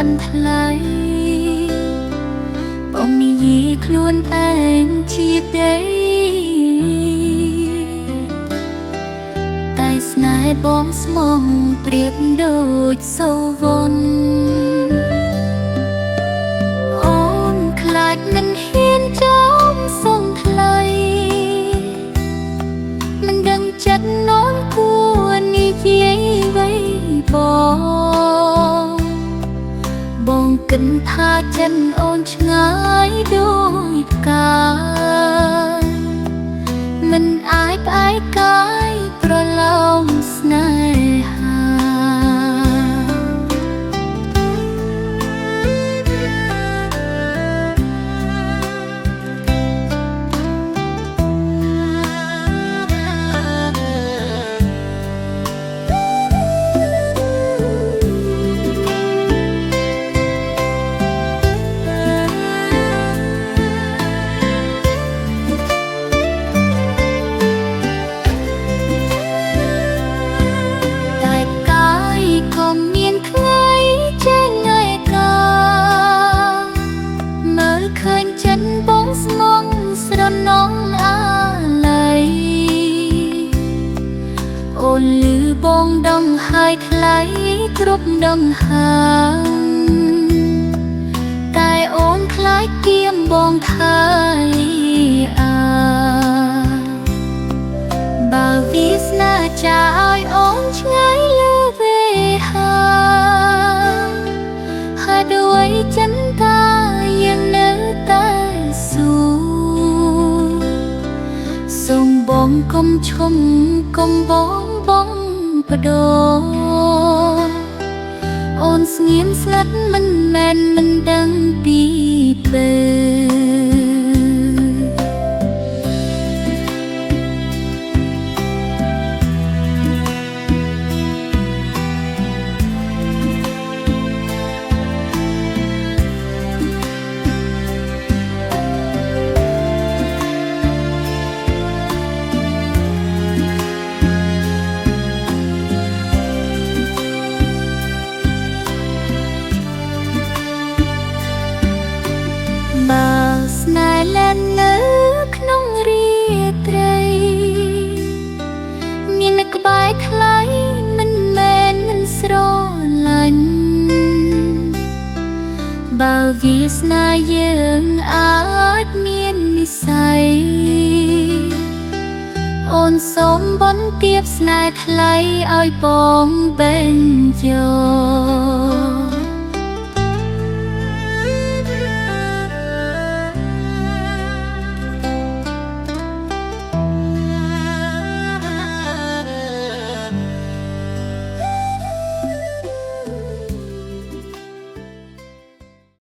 อันทลายបងនិយាយខ្លួនឯងជាដីតែស្នេហ៍បងស្មងប្រៀបដូចសូវនអូនខ្លាចមិនហ៊ានចំសងថ្លៃមិនដឹងចិត្តនោមគួរនិយាយអ្វីបងគិតថាចិនអូនឆ្ងាយដូចកាយមិនអាចផ្អែកកាយប្រឡោមស្នេហាអូនលឺបងដងហើយថ្លៃគ្រប់ដងហាតែអូនខ្លាចគៀមបងថាយអាបើវាស្នាចាឲ្យអូនឆ្ងាយលើវេហាហើយដូចចិនតាยังនៅតែស៊ូសូមបងកុំឈុំកុំបងបដូរអូនស្ងៀមស្ងាត់មិនមែនមិនដឹងពីពេលបើស្នេហ៍លែននៅក្នុងរាត្រីមាននៅក្បែរថ្លៃមិនមែនមិនស្រឡាញ់បើវាសនាយើងអាចមាននិស្ស័យអូនសូមបន្ទាបស្នេហ៍ថ្លៃឲ្យបងបេញយក